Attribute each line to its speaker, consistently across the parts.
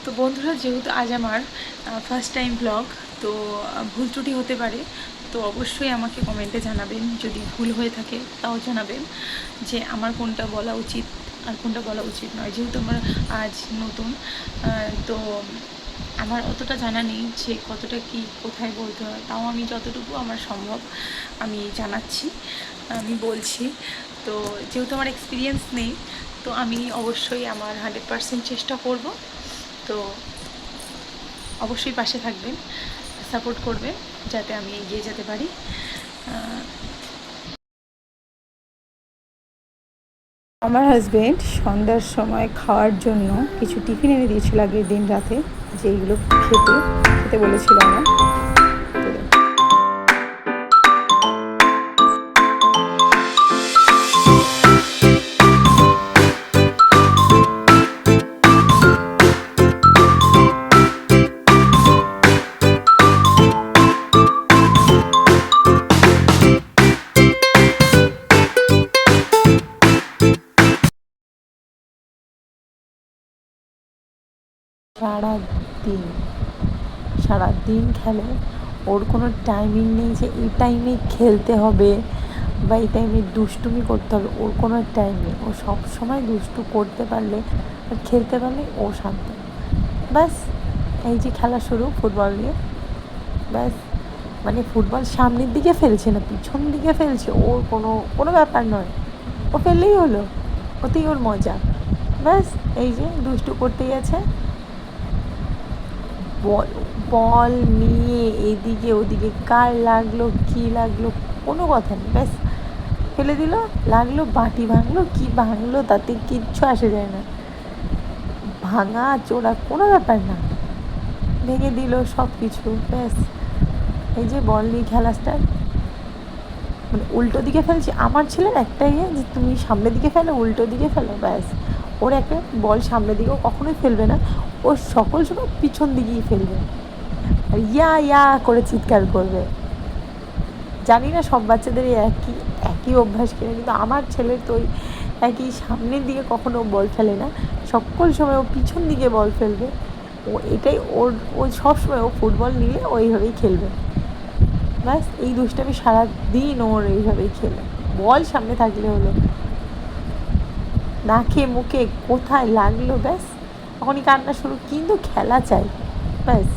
Speaker 1: তো বন্ধুরা, যেহেতু আজ আমার ফার্স্ট টাইম ব্লগ, তো ভুল ত্রুটি হতে পারে। তো অবশ্যই আমাকে কমেন্টে জানাবেন, যদি ভুল হয়ে থাকে তাও জানাবেন যে আমার কোনটা বলা উচিত আর কোনটা বলা উচিত নয়। যেহেতু আমার আজ নতুন, তো আমার অতটা জানা নেই যে কতটা কি কোথায় বলতে হয়। তাও আমি যতটুকু আমার সম্ভব আমি জানাচ্ছি, আমি বলছি। তো যেহেতু আমার এক্সপিরিয়েন্স নেই, তো আমি অবশ্যই আমার 100% চেষ্টা করব। তো অবশ্যই পাশে থাকবেন, সাপোর্ট করবেন যাতে আমি এগিয়ে যেতে পারি। আমার হাজবেন্ড সন্ধ্যার সময় খাওয়ার জন্য কিছু টিফিন এনে দিয়েছিল আগের দিন রাতে, যেইগুলো খেতে খেতে বলেছিল আমার। সারাদিন সারাদিন খেলে, ওর কোনো টাইমিং নেই যে এই টাইমে খেলতে হবে বা এই টাইমে দুষ্টুমি করতে হবে। ওর কোনো টাইম নেই, ও সব সময় দুষ্টু করতে পারলে আর খেলতে পারলে ও শান্ত। ব্যাস, এই যে খেলা শুরু ফুটবল নিয়ে, ব্যাস। মানে ফুটবল সামনের দিকে ফেলছে না পিছন দিকে ফেলছে, ওর কোনো কোনো ব্যাপার নয়, ও ফেললেই হলো, ওতেই ওর মজা। ব্যাস, এই যে দুষ্টু করতে গেছে, বল বল নিয়ে এদিকে ওদিকে, কার লাগলো কী লাগলো কোনো কথা নেই, ব্যাস ফেলে দিল, লাগলো বাটি ভাঙলো কি ভাঙলো তাতে কিচ্ছু আসে যায় না, ভাঙা চোরা কোনো ব্যাপার না, ভেঙে দিল সব কিছু, ব্যাস। এই যে বল নিয়ে খেলা স্টার্ট, মানে উল্টো দিকে ফেলছি। আমার ছেলের একটাই যে তুমি সামনের দিকে ফেলো, উল্টো দিকে ফেলো, ব্যাস। ওর একটা বল সামনের দিকেও কখনোই ফেলবে না, ও সকল সময় পিছন দিকেই ফেলবে আর ইয়া ইয়া করে চিৎকার করবে। জানি না সব বাচ্চাদের একই একই অভ্যাস কিনা, কিন্তু আমার ছেলের তো ওই একই, সামনের দিকে কখনো বল ফেলে না, সকল সময় ও পিছন দিকে বল ফেলবে। ও এটাই ওর, ও সবসময় ও ফুটবল নিলে ওইভাবেই খেলবে, ব্যাস। এই দুষ্টামি সারাদিন ওর এইভাবেই খেলে, বল সামনে থাকলে হলো, নাকে মুখে কোথায় লাগলো ব্যাস তখনই কান্না শুরু, কিন্তু খেলা চাই, ব্যাস।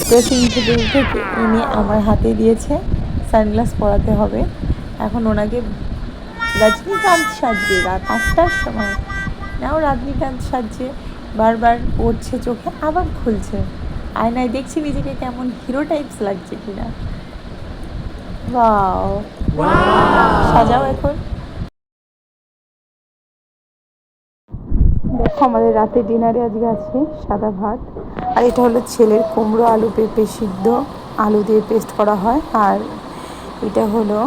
Speaker 1: ড্রেসিং টেবিল থেকে এনে আমার হাতে দিয়েছে, সানগ্লাস পরাতে হবে। এখন ওনাকে রজনীকান্ত সাজবে, রাত 8টার সময় নাও রজনীকান্ত সাজছে, বারবার পড়ছে চোখে আবার খুলছে, আয়নায় দেখছি নিজেকে কেমন হিরো টাইপস লাগছে কিনা। ওয়াও, সাজাও এখন। দেখো আমাদের রাতে ডিনারে আজকে আছে সাদা ভাত, আর এটা হলো ছেলের কুমড়ো আলু পেঁপে সিদ্ধ, আলু দিয়ে পেস্ট করা হয়। আর এটা হলো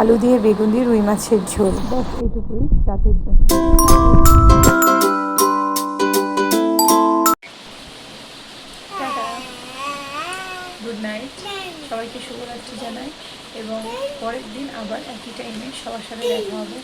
Speaker 1: আলু দিয়ে বেগুন দিয়ে রুই মাছের ঝোল, ব্যাস এইটুকুই রাতের জন্য। গুড নাইট, সবাইকে শুভরাত্রি জানাই এবং পরের দিন আবার একই টাইমে সবার সাথে দেখা হবে।